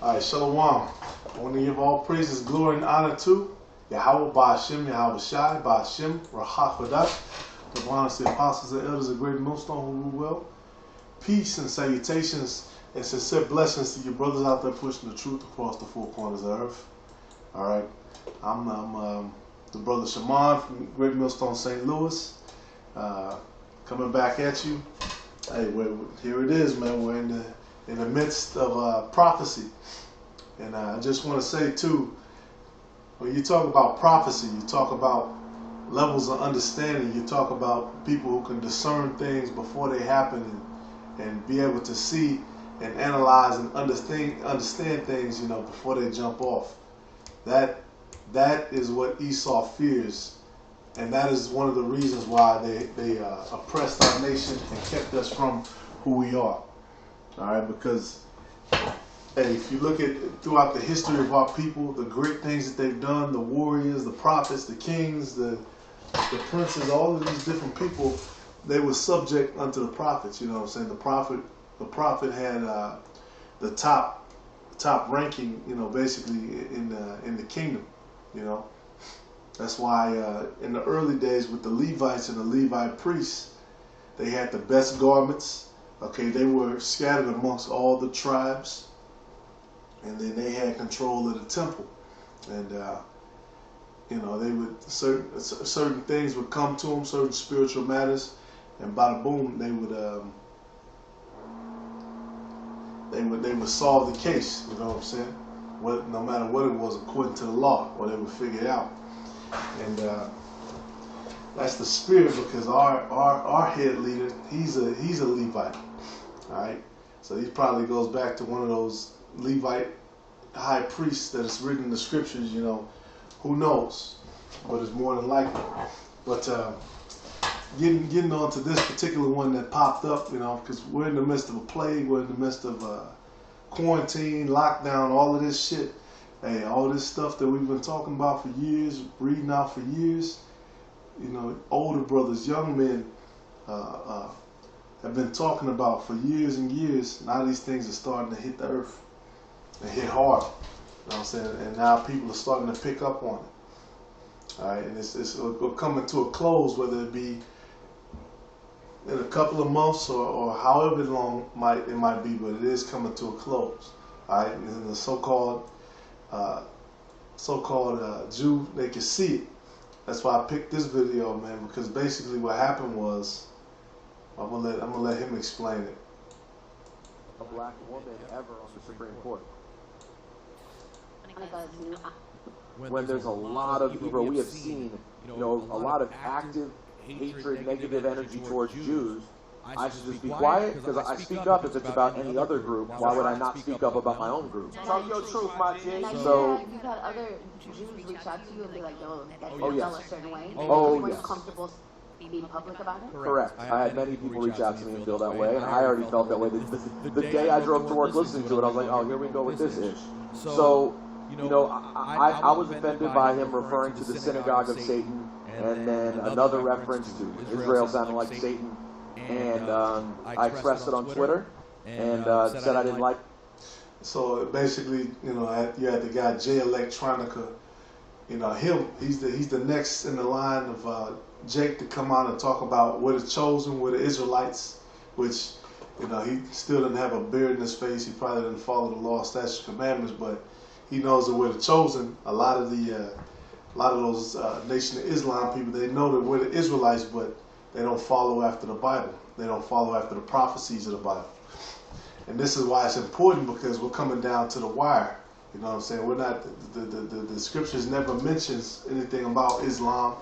All right, Shalom. I want to give all praises, glory, and honor to Yahweh, Ba'ashem, Yahweh Shai, Ba'ashem, Rahafadat, the honors, the apostles, and elders of great millstone who rule well. Peace and salutations and sincere blessings to your brothers out there pushing the truth across the four corners of the earth. All right, I'm the brother Shaman from Great Millstone, St. Louis, coming back at you. Hey, here it is, man. We're in the midst of prophecy, and I just want to say too, when you talk about prophecy, you talk about levels of understanding. You talk about people who can discern things before they happen and be able to see and analyze and understand things, before they jump off. That is what Esau fears, and that is one of the reasons why they oppressed our nation and kept us from who we are. All right, because hey, if you look at throughout the history of our people, the great things that they've done, the warriors, the prophets, the kings, the princes, all of these different people, they were subject unto the prophets. You know what I'm saying? The prophet had the top ranking, basically in the kingdom. That's why in the early days with the Levites and the Levite priests, they had the best garments. Okay, they were scattered amongst all the tribes, and then they had control of the temple, and they would certain things would come to them, certain spiritual matters, and bada boom, they would solve the case. You know what I'm saying? No matter what it was, according to the law, or they would figure it out. And that's the spirit, because our head leader, he's a Levite. All right, so he probably goes back to one of those Levite high priests that is written in the scriptures. Who knows? But it's more than likely. But getting on to this particular one that popped up, because we're in the midst of a plague, we're in the midst of quarantine, lockdown, all of this shit. Hey, all this stuff that we've been talking about for years, reading out for years. Older brothers, young men have been talking about for years and years. Now these things are starting to hit the earth and hit hard. You know what I'm saying? And now people are starting to pick up on it. All right, and it's coming to a close, whether it be in a couple of months or however long it might be, but it is coming to a close. All right, and the so-called Jew, they can see it. That's why I picked this video, man, because basically what happened was, I'm gonna let him explain it. A black woman ever on the Supreme Court. When there's a lot of evil, we have seen, a lot of active hatred, negative energy towards Jews. I should just be quiet because I speak up if it's about any other group. Why would I not speak up about my own group? Tell your truth, my G. So you've had other Jews reach out to you and be like, "Yo, that oh, yes. felt a certain way." Oh, you yes. Comfortable being public about it? Correct. I had many people reach out to me and feel that way, and I already felt that way. The day I drove to work listening to it, I was like, "Oh, here we go with this ish." So, I was offended by him referring to the synagogue of Satan, and then another reference to Israel sounding like Satan. And I expressed it on Twitter and said I didn't like. So basically, you had the guy Jay Electronica. He's the next in the line of Jake to come out and talk about we're the chosen, we're the Israelites, which he still didn't have a beard in his face. He probably didn't follow the law, statutes, commandments, but he knows that we're the chosen. A lot of those Nation of Islam people, they know that we're the Israelites, but they don't follow after the Bible. They don't follow after the prophecies of the Bible. And this is why it's important, because we're coming down to the wire. You know what I'm saying? We're not, the scriptures never mentions anything about Islam.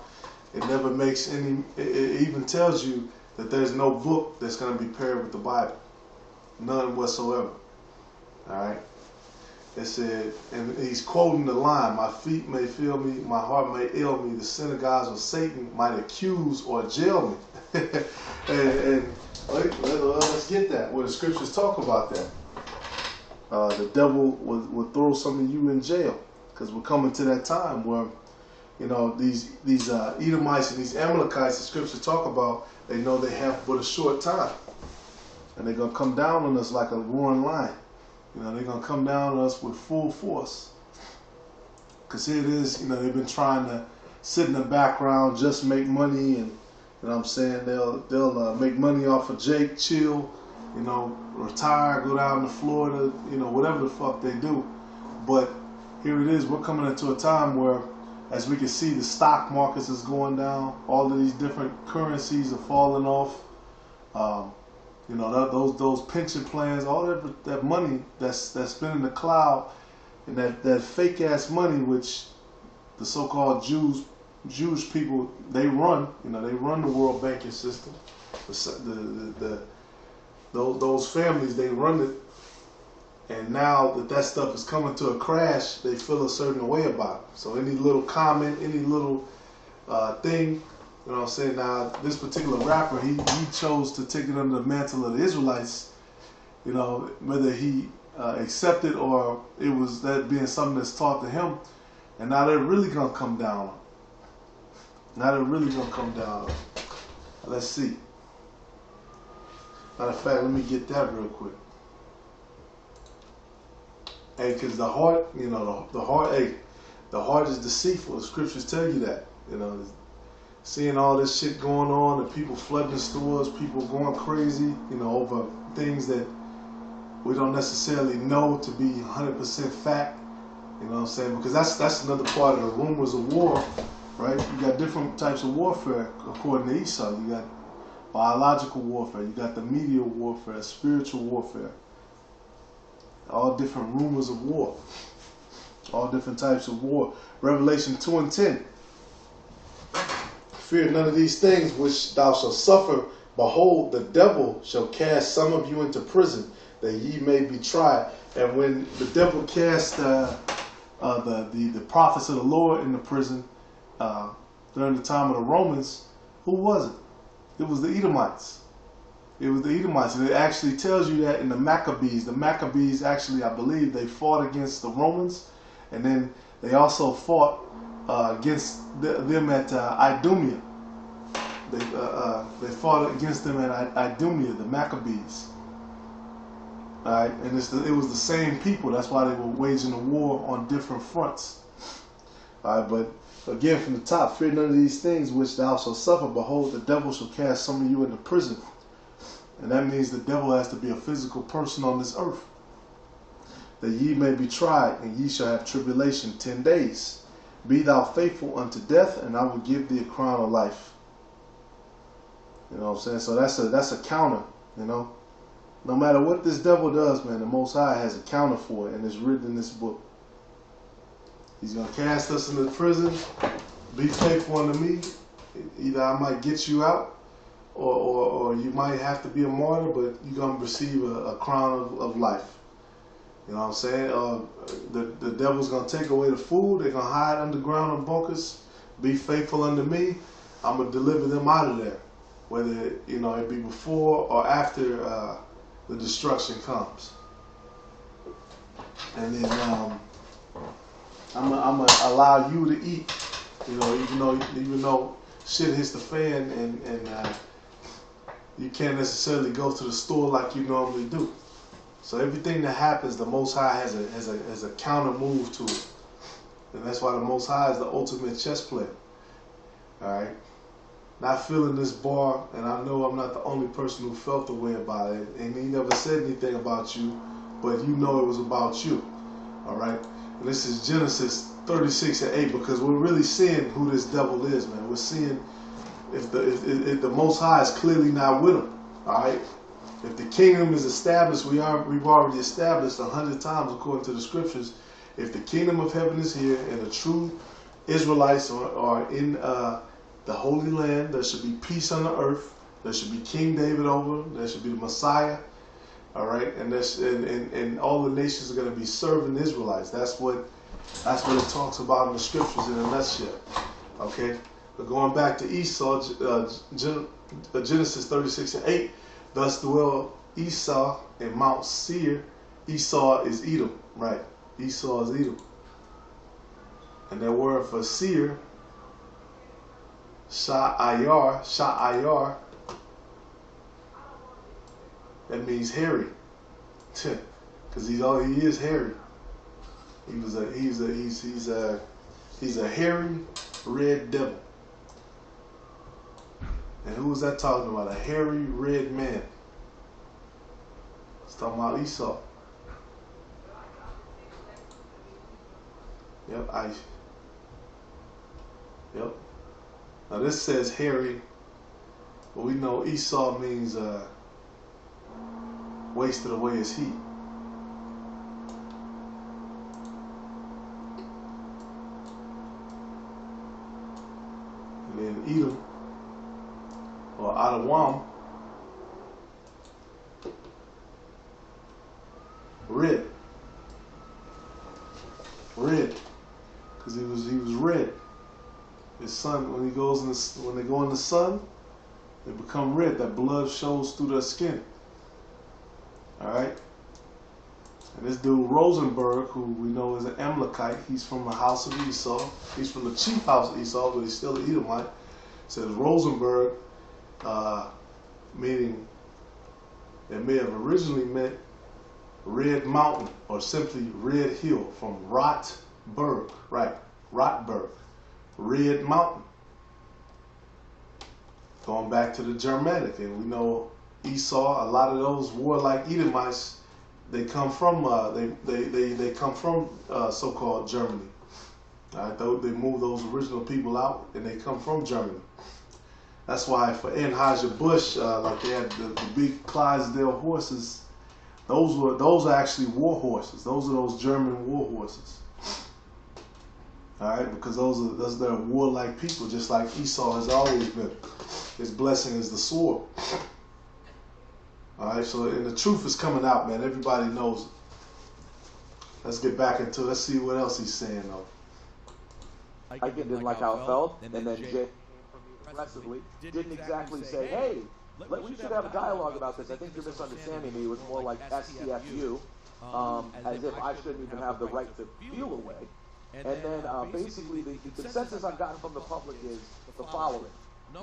It never makes any, it even tells you that there's no book that's going to be paired with the Bible. None whatsoever. All right? It said, and he's quoting the line, "My feet may fail me, my heart may ail me, the synagogues of Satan might accuse or jail me." and let's get that, where the scriptures talk about that. The devil will throw some of you in jail, because we're coming to that time where, these Edomites and these Amalekites, the scriptures talk about, they know they have but a short time. And they're going to come down on us like a roaring lion. They're going to come down on us with full force. Because here it is, they've been trying to sit in the background, just make money, and what I'm saying, they'll make money off of Jake, chill, retire, go down to Florida, whatever the fuck they do. But here it is, we're coming into a time where, as we can see, the stock markets is going down. All of these different currencies are falling off. Those pension plans, all that money that's been in the cloud, and that fake ass money, which the so-called Jewish people, they run. They run the world banking system. Those families, they run it. And now that stuff is coming to a crash, they feel a certain way about it. So any little comment, any little thing, now this particular rapper, he chose to take it under the mantle of the Israelites, whether he accepted or it was that being something that's taught to him. And now they're really going to come down. Let's see. Matter of fact, let me get that real quick. Hey, because the heart, the heart is deceitful. The scriptures tell you that. Seeing all this shit going on, and people flooding the stores, people going crazy, over things that we don't necessarily know to be 100% fact. You know what I'm saying? Because that's another part of the rumors of war, right? You got different types of warfare according to Esau. You got biological warfare, you got the media warfare, spiritual warfare. All different rumors of war. All different types of war. Revelation 2:10. Fear none of these things which thou shalt suffer. Behold, the devil shall cast some of you into prison, that ye may be tried. And when the devil cast the prophets of the Lord into prison during the time of the Romans, who was it? It was the Edomites. It was the Edomites, and it actually tells you that in the Maccabees. The Maccabees actually, I believe, they fought against the Romans, and then they also fought against them at Idumea. They fought against them at Idumea, the Maccabees. All right, and it was the same people. That's why they were waging a war on different fronts. All right, but again, from the top, fear none of these things which thou shalt suffer. Behold, the devil shall cast some of you into prison. And that means the devil has to be a physical person on this earth. That ye may be tried, and ye shall have tribulation 10 days. Be thou faithful unto death, and I will give thee a crown of life. You know what I'm saying? So that's a counter, No matter what this devil does, man, the Most High has a counter for it, and it's written in this book. He's going to cast us into prison. Be faithful unto me. Either I might get you out, or you might have to be a martyr, but you're going to receive a crown of life. You know what I'm saying? The devil's going to take away the food. They're going to hide underground in bunkers. Be faithful unto me. I'm going to deliver them out of there. Whether, it be before or after the destruction comes. And then I'm going to allow you to eat. Even though shit hits the fan and you can't necessarily go to the store like you normally do. So everything that happens, the Most High has a counter move to it. And that's why the Most High is the ultimate chess player. Alright? Not feeling this bar, and I know I'm not the only person who felt the way about it. And he never said anything about you, but you know it was about you. Alright? And this is Genesis 36:8, because we're really seeing who this devil is, man. We're seeing if the Most High is clearly not with him. Alright? If the kingdom is established, we've already established 100 times according to the scriptures. If the kingdom of heaven is here and the true Israelites are in the Holy Land, there should be peace on the earth. There should be King David over them. There should be the Messiah. All right, and all the nations are going to be serving the Israelites. That's what it talks about in the scriptures in a nutshell. Okay, but going back to Esau, Genesis 36:8. Thus dwell Esau in Mount Seir. Esau is Edom, right? Esau is Edom. And that word for Seir, Sha'ayar, that means hairy. because he is hairy. He's a hairy red devil. And who was that talking about? A hairy red man. It's talking about Esau. Yep, Yep. Now this says hairy, but we know Esau means wasted away as heat. And then Edom, or Adawam, red, because he was red. His sun, when they go in the sun, they become red. That blood shows through their skin. All right. And this dude Rosenburg, who we know is an Amalekite, he's from the house of Esau. He's from the chief house of Esau, but he's still an Edomite. It says Rosenburg, meaning it may have originally meant Red Mountain or simply Red Hill, from Rotberg, right? Rotberg, Red Mountain. Going back to the Germanic, and we know Esau, a lot of those warlike Edomites, they come from they come from so-called Germany. They moved those original people out, and they come from Germany. That's why for Anheuser-Busch, like they had the big Clydesdale horses. Those are actually war horses. Those are those German war horses. All right, because those are warlike people, just like Esau has always been. His blessing is the sword. All right, so and the truth is coming out, man. Everybody knows it. Let's get back into it. Let's see what else he's saying, though. I didn't like how it felt, and then Jay aggressively didn't exactly say, hey, we should have a dialogue about this. I think you're misunderstanding me. It was more like STFU, as if I shouldn't even have the right to feel a way. And then basically the consensus I've gotten from the public is the following.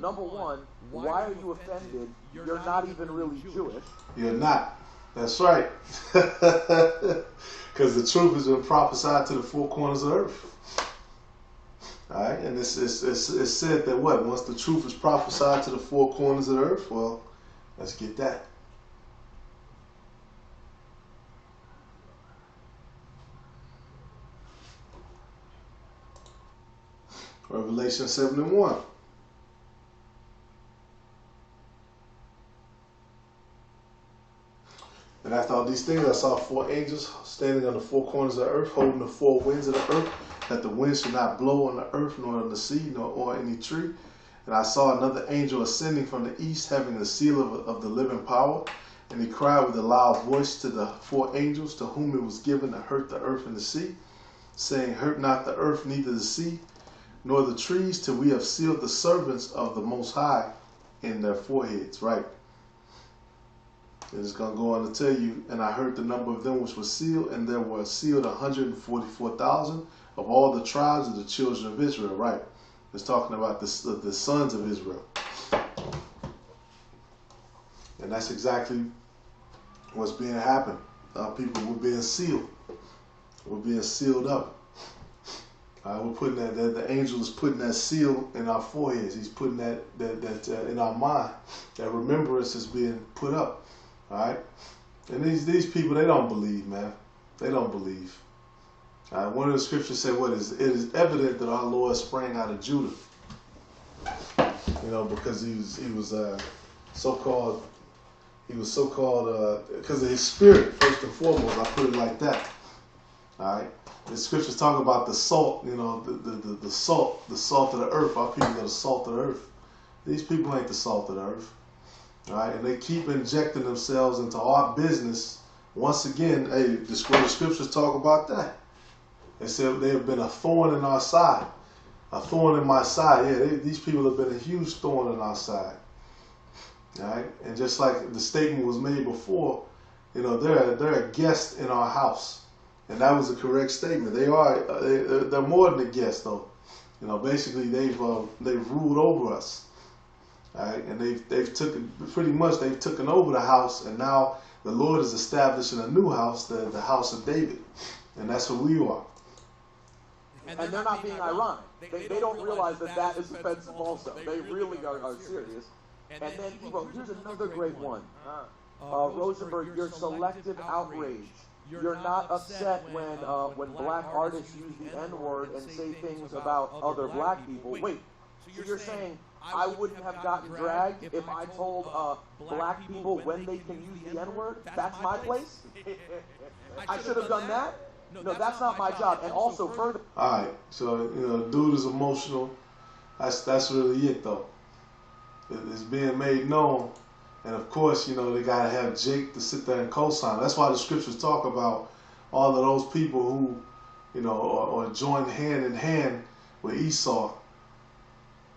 Number one, why are you offended? You're not even really Jewish. You're not. That's right. Because the truth has been prophesied to the four corners of the earth. All right, and it's said that what? Once the truth is prophesied to the four corners of the earth, well, let's get that. Revelation 7:1. And after all these things, I saw four angels standing on the four corners of the earth, holding the four winds of the earth, that the wind should not blow on the earth, nor on the sea, nor on any tree. And I saw another angel ascending from the east, having the seal of the living power. And he cried with a loud voice to the four angels, to whom it was given to hurt the earth and the sea, saying, hurt not the earth, neither the sea, nor the trees, till we have sealed the servants of the Most High in their foreheads. Right. It's going to go on to tell you, and I heard the number of them which were sealed, and there were sealed 144,000 of all the tribes of the children of Israel. Right. It's talking about the sons of Israel. And that's exactly what's being happened. People were being sealed. We're being sealed up. We're putting that the angel is putting that seal in our foreheads. He's putting that in our mind. That remembrance is being put up. All right. And these people, they don't believe, man. They don't believe. One of the scriptures said, "What is? It is evident that our Lord sprang out of Judah." You know, because he was so-called because of his spirit. First and foremost, I put it like that. All right. The scriptures talk about the salt, you know, the salt of the earth. Our people are the salt of the earth. These people ain't the salt of the earth. All right, and they keep injecting themselves into our business. Once again, hey, the scriptures talk about that. They said they have been a thorn in our side, a thorn in my side. Yeah, these people have been a huge thorn in our side. All right, and just like the statement was made before, you know, they're a guest in our house. And that was a correct statement. They're more than a guest, though. You know, basically they've ruled over us. All right, and they've taken over the house, and now the Lord is establishing a new house, the house of David. And that's what we are. And they're not being ironic. They don't realize that that is offensive also. They really are serious. And then, well, here's another great one. Rosenburg, your selective outrage. You're not upset when black artists use the N-word and say things about other black people. Wait, so you're saying I wouldn't have gotten dragged if I told black people when they can use the N-word? That's my place? I should have done that? No, that's not my job. And also further... All right, so, dude is emotional. That's really it, though. It's being made known. And, of course, they got to have Jake to sit there and co-sign. That's why the scriptures talk about all of those people who, or join hand in hand with Esau.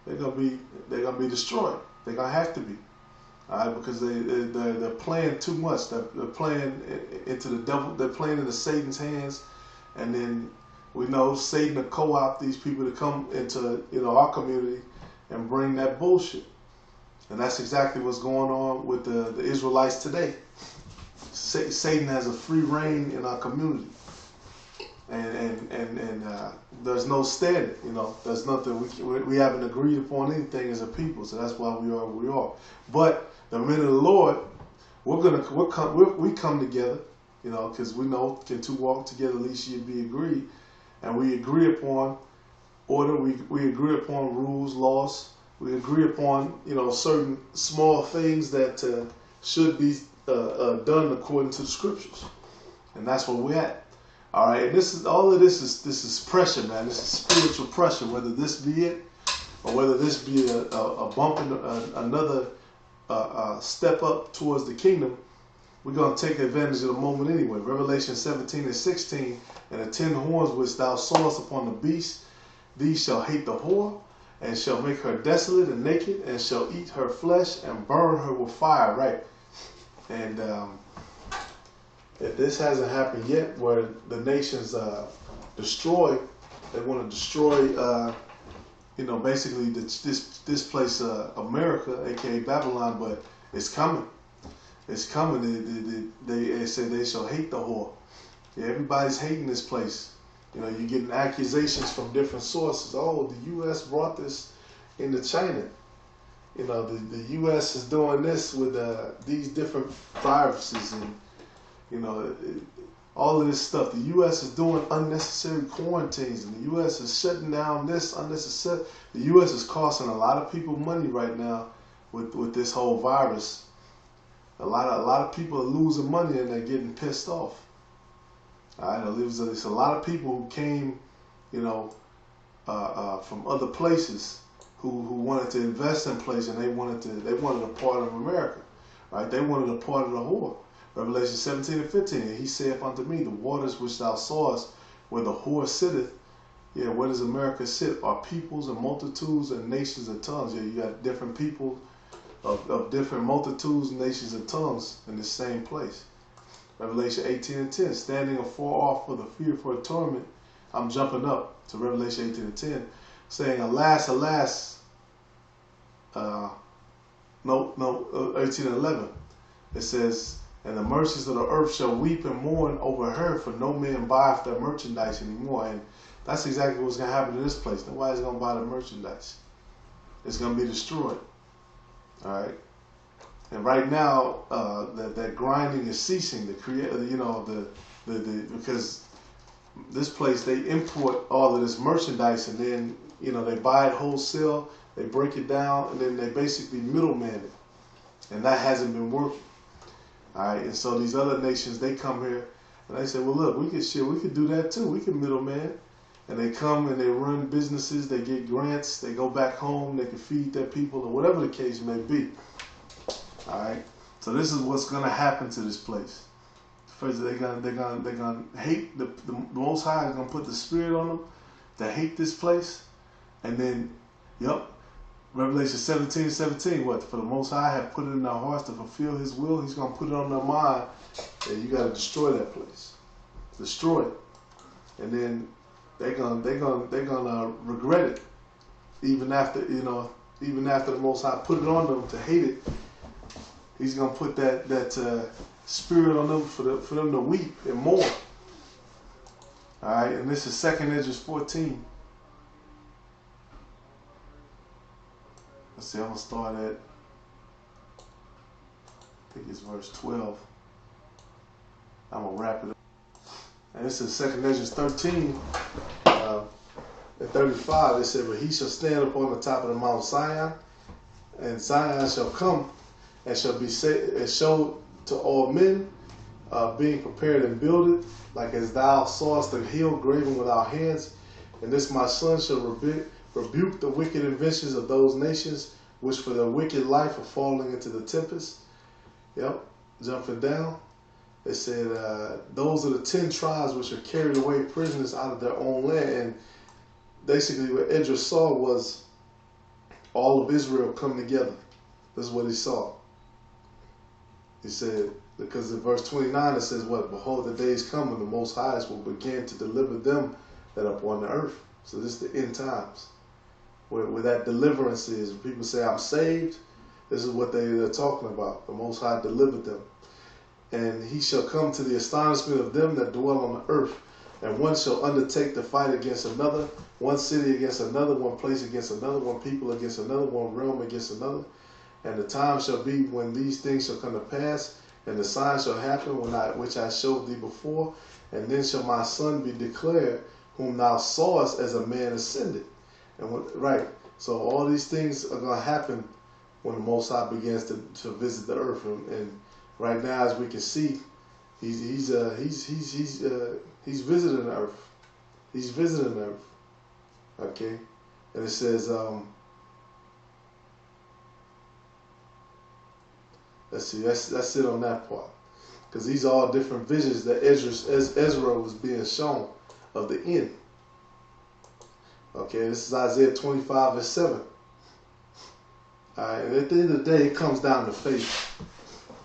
They're gonna be destroyed. They're gonna have to be. All right, because they're playing too much. They're playing into the devil. They're playing into Satan's hands, and then we know Satan will co-opt these people to come into our community and bring that bullshit. And that's exactly what's going on with the Israelites today. Satan has a free reign in our community, and there's no standard. There's nothing we haven't agreed upon anything as a people. So that's why we are where we are. But the men of the Lord, we come together, because we know can two walk together, at least you'd be agreed, and we agree upon order. We agree upon rules, laws. We agree upon certain small things that should be done according to the scriptures, and that's where we're at. All right, and this is pressure, man. This is spiritual pressure. Whether this be it, or whether this be a bump in another step up towards the kingdom, we're going to take advantage of the moment anyway. Revelation 17:16, and the 10 horns which thou sawest upon the beast, these shall hate the whore, and shall make her desolate and naked, and shall eat her flesh and burn her with fire. Right, and if this hasn't happened yet, where the nations destroy, they want to destroy, basically this place, America, aka Babylon, but it's coming. It's coming. They say they shall hate the whore. Yeah, everybody's hating this place. You're getting accusations from different sources. Oh, the U.S. brought this into China. The U.S. is doing this with these different viruses and, all of this stuff. The U.S. is doing unnecessary quarantines, and the U.S. is shutting down this unnecessary. The U.S. is costing a lot of people money right now with this whole virus. A lot of people are losing money and they're getting pissed off. All right, there's a lot of people who came, from other places who wanted to invest in places, and they wanted a part of America, right? They wanted a part of the whore. Revelation 17:15, and he saith unto me, the waters which thou sawest, where the whore sitteth, where does America sit? Are peoples and multitudes and nations and tongues. Yeah, you got different people of different multitudes, nations, and tongues in the same place. Revelation 18:10, standing afar off for the fear for a torment. I'm jumping up to Revelation 18:10, saying, alas, alas. 18:11. It says, and the merchants of the earth shall weep and mourn over her, for no man buyeth their merchandise anymore. And that's exactly what's going to happen to this place. Nobody's going to buy the merchandise. It's going to be destroyed. All right. And right now, that grinding is ceasing. Because this place, they import all of this merchandise, and then they buy it wholesale, they break it down, and then they basically middleman it, and that hasn't been working. All right. And so these other nations, they come here and they say, well, look, we could do that too. We can middleman. And they come and they run businesses, they get grants, they go back home, they can feed their people, or whatever the case may be. All right. So this is what's going to happen to this place. First, they're gonna hate the Most High is going to put the Spirit on them to hate this place, and then, Revelation 17:17. What? For the Most High have put it in their hearts to fulfill His will. He's going to put it on their mind, and you got to destroy that place, destroy it, and then they're gonna regret it, even after the Most High put it on them to hate it. He's gonna put that spirit on them for them to weep and mourn. All right, and this is 2nd Esdras 14. Let's see, I'm gonna start at, I think it's verse 12. I'm gonna wrap it up. And this is 2nd Esdras 13. At 35, it said, "But he shall stand upon the top of the Mount Zion, and Zion shall come and shall be showed to all men, being prepared and builded, like as thou sawest the hill graven with our hands. And this my son shall rebuke the wicked inventions of those nations, which for their wicked life are falling into the tempest." Yep, jumping down. It said, those are the 10 tribes which are carried away prisoners out of their own land. And basically what Esdras saw was all of Israel come together. This is what he saw. He said, because in verse 29 it says what? "Behold, the days come when the Most Highest will begin to deliver them that are upon the earth." So this is the end times. Where that deliverance is. When people say, "I'm saved," this is what they're talking about. The Most High delivered them. "And he shall come to the astonishment of them that dwell on the earth. And one shall undertake to fight against another, one city against another, one place against another, one people against another, one realm against another. And the time shall be when these things shall come to pass, and the sign shall happen which I showed thee before. And then shall my son be declared, whom thou sawest as a man ascended." And right, so all these things are going to happen when the Most High begins to visit the earth. And right now, as we can see, he's visiting the earth. He's visiting the earth. Okay, and it says, let's see, that's it on that part, because these are all different visions that Ezra was being shown of the end. Okay, this is Isaiah 25 and 7. All right, and at the end of the day, it comes down to faith.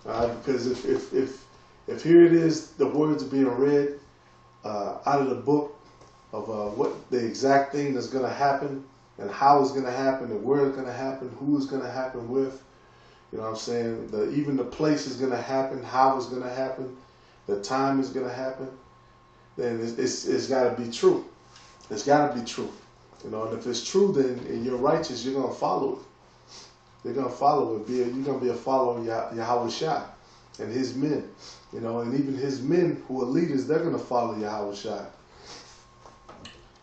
All right, because if here it is, the words are being read out of the book of what the exact thing that's going to happen, and how it's going to happen, and where it's going to happen, who it's going to happen with. You know what I'm saying? Even the place is going to happen, how it's going to happen, the time is going to happen. Then it's got to be true. It's got to be true. You know, and if it's true, then and you're righteous, you're going to follow it. You're going to follow it. You're going to be a follower of Yahweh Shai and his men. You know, and even his men who are leaders, they're going to follow Yahweh Shai.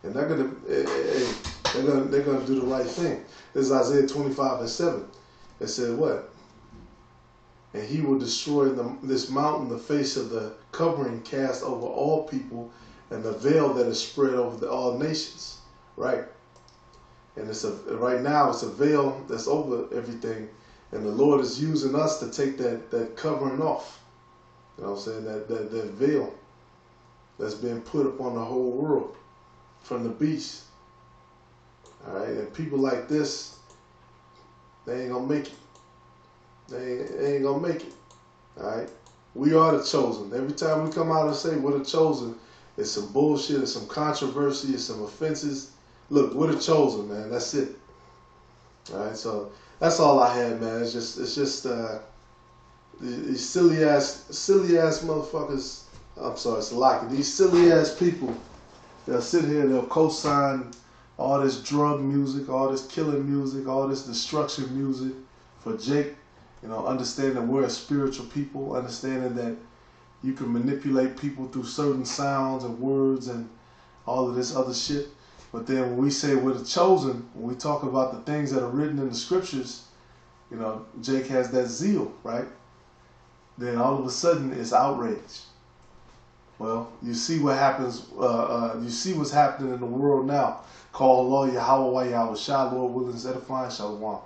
And they're going to do the right thing. This is Isaiah 25 and 7. It said what? "And he will destroy this mountain, the face of the covering cast over all people, and the veil that is spread over all nations." Right? And right now it's a veil that's over everything, and the Lord is using us to take that covering off. You know what I'm saying? That veil that's been put upon the whole world from the beast. All right, and people like this, they ain't gonna make it. They ain't gonna make it. All right, we are the chosen. Every time we come out and say we're the chosen, it's some bullshit, it's some controversy, it's some offenses. Look, we're the chosen, man. That's it. All right, so that's all I had, man. It's just these silly ass motherfuckers. I'm sorry, it's like these silly ass people. They'll sit here, they'll co-sign all this drug music, all this killing music, all this destruction music for Jake. You know, understanding we're a spiritual people, understanding that you can manipulate people through certain sounds and words and all of this other shit. But then when we say we're the chosen, when we talk about the things that are written in the scriptures, you know, Jake has that zeal, right? Then all of a sudden it's outrage. Well, you see what happens. You see what's happening in the world now. Call Allah Yahweh Yahweh Shai, Lord willing, edifying, Shalom.